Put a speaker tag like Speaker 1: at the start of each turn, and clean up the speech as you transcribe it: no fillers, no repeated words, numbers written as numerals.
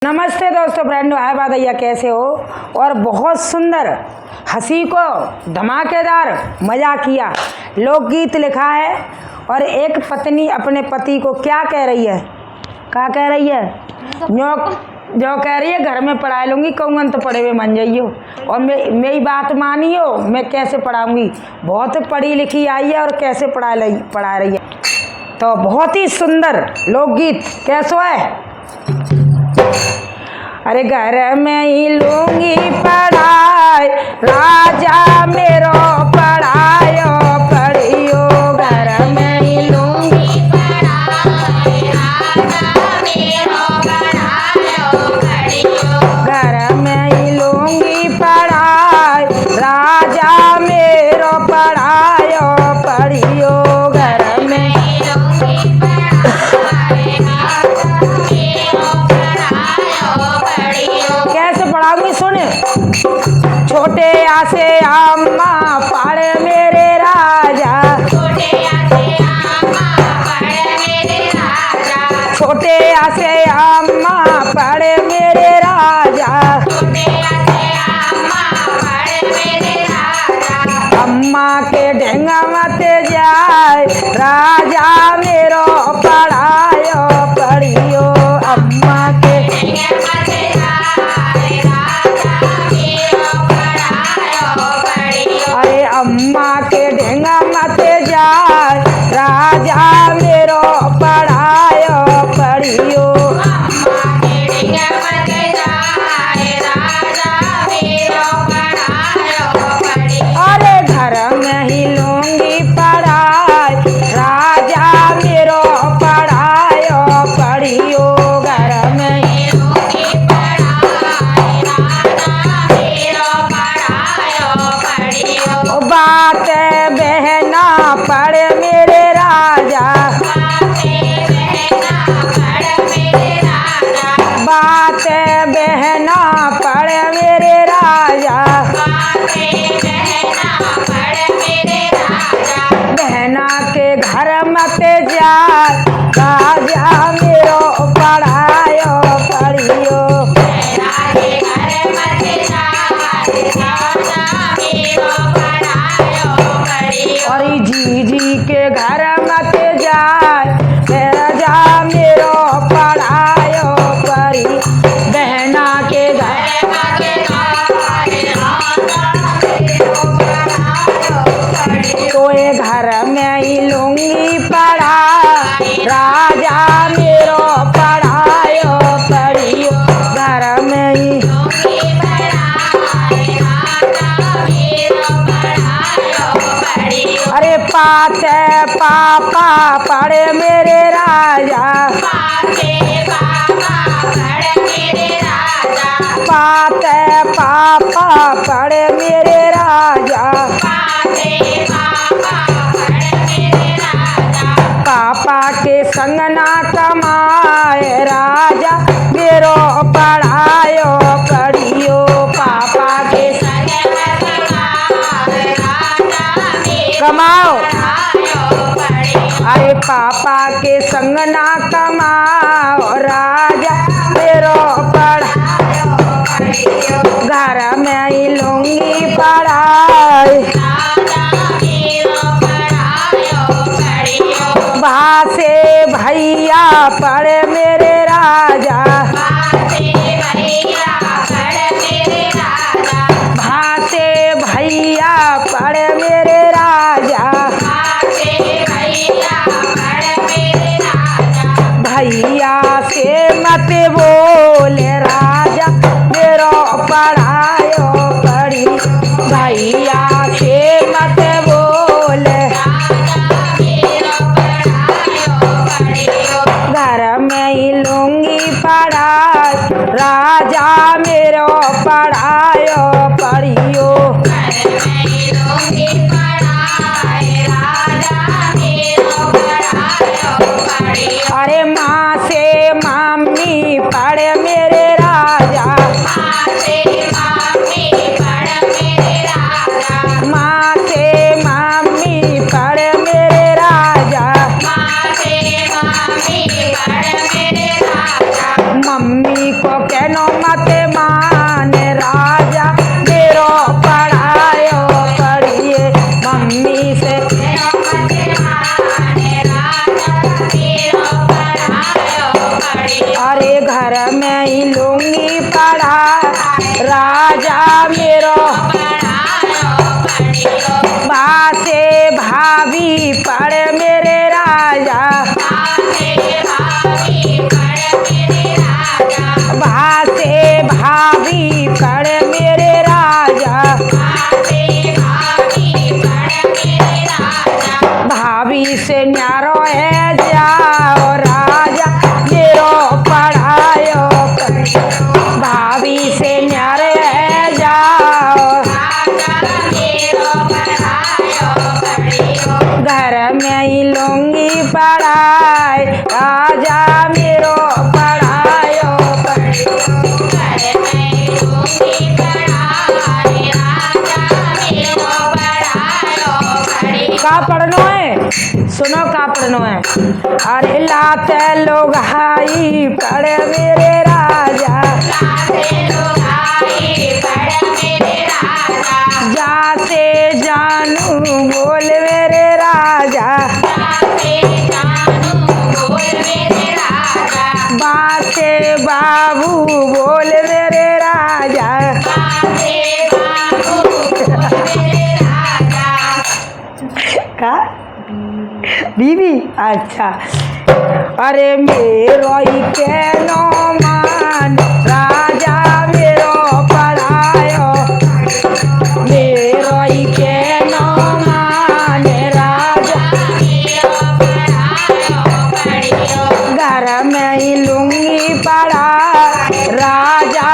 Speaker 1: नमस्ते दोस्तों, फ्रेंड आए भैया, कैसे हो। और बहुत सुंदर हंसी को धमाकेदार मजा किया लोकगीत लिखा है। और एक पत्नी अपने पति को क्या कह रही है, क्या कह रही है, जो कह रही है घर में पढ़ा लूँगी, कहूँगा तो पढ़े हुए मन जाइयो और मेरी बात मानियो, मैं कैसे पढ़ाऊँगी। बहुत पढ़ी लिखी आई है और कैसे पढ़ा रही है। तो बहुत ही सुंदर लोकगीत कैसो है। अरे घर में ही लूंगी पढ़ाई, राजा मेरो पढ़ायो पढ़ियो। घर में ही लूंगी पढ़ाई, राजा मेरो पढ़ायो पढ़ियो। घर में ही लूंगी पढ़ाई, राजा मेरो पढ़ायो पढ़ियो। घर में ही लूंगी पढ़ाई, कैसे पढ़ाऊंगी सुने। छोटे आसे अम्मा पढ़े मेरे राजा, छोटे आसे अम्मा पढ़े मेरे राजा। छोटे आसे अम्मा पढ़े मेरे राजा, छोटे आसे अम्मा पढ़े मेरे राजा। अम्मा के ढेंगा मत जाए, राजा मेरो पढ़ायो पढ़ियो। अम्मा के ढेंगा मत जाए, राजा मेरो पढ़ायो पढ़ियो। अरे अम्मा के ढेंगा मत जाए, राजा मेरो पढ़ायो पढ़ियो। अम्मा के ढेंगा मत जाए, राजा मेरो पढ़ायो पढ़ियो। अरे घर में ही लूंगी पढ़ाई, राजा मेरो पढ़ायो पढ़ियो। घर में ही लूंगी पढ़ाई, राजा मेरो पढ़ायो पढ़ियो। बात बहना पढ़े मेरे राजा, बात बहना पढ़े मेरे राजा। बहना के घर मत जा, राजा मेरो पढ़ायो पढ़ियो। और जीजी के घर मत जाए, राजा मेरो पढ़ायो पढ़ी। बहना के घर मत जाए, तो ये घर में ही लूंगी पढ़ाई, राजा मेरो पढ़ायो पढ़ियो। घर में ही लूंगी पढ़ाई, राजा मेरो पढ़ायो पढ़ियो। अरे पाते पापा पढ़े मेरे राजा, पाते पापा पढ़े मेरे राजा। पाते पापा पढ़े मेरे राजा, पाते पापा पढ़े मेरे राजा। पापा के संग ना कमाए, राजा मेरो पढ़ायो पढ़ियो। पापा के संग ना कमाए, राजा मेरो कमाओ पढ़ायो पढ़ियो। अरे पापा के संग ना कमाओ, राजा मेरो पढ़ायो पढ़ियो। घर में ही लूंगी पढ़ाई, राजा मेरो पढ़ायो पढ़ियो। भासे भैया पढ़े मेरे राजा, भासे भैया पढ़े मेरे राजा। भासे भैया पढ़े मेरे राजा, भासे भैया पढ़े मेरे राजा। भैया से मत बोले, राजा मेरो पढ़ायो पढ़ी। भैया से मत बोले, राजा मेरो पढ़ायो पढ़ियो। घर में ही लूंगी पढ़ाई, राजा मेरो पढ़ायो पढ़ियो। घर में ही लूंगी पढ़ाई, राजा मेरो पढ़ायो पढ़ियो। अरे माँ से मम्मी पढ़े मेरे राजा, माँ से मम्मी पढ़े मेरे राजा। माँ से मम्मी पढ़े मेरे राजा, माँ से मम्मी पढ़े मेरे राजा। मम्मी को कहनो मत मान राजा मेरो पढ़ायो पढ़िए मम्मी से अरे घर में ही लूंगी पढ़ा राजा मेरो बासे भाभी पढ़ मेरे राजा भासे भाभी पढ़ मेरे राजा भाभी से न्यारो है जाओ राजा मेरो पढ़ायो भाभी से न्यारे है जाओ घर में ही लूंगी पढ़ाई राजा मेरो पढ़ायो का पढ़नो है सुनो का पढ़नो है अरे लाते लोग हाई पढ़ मेरे राजा जाते जानू बोल मेरे राजा बाते बाबू बोल मेरे राजा का बीबी अच्छा अरे मेरो ही कहनो मान राजा मेरो पढ़ायो मेरो ही कहनो मान राजा घर में ही लूंगी पढ़ा राजा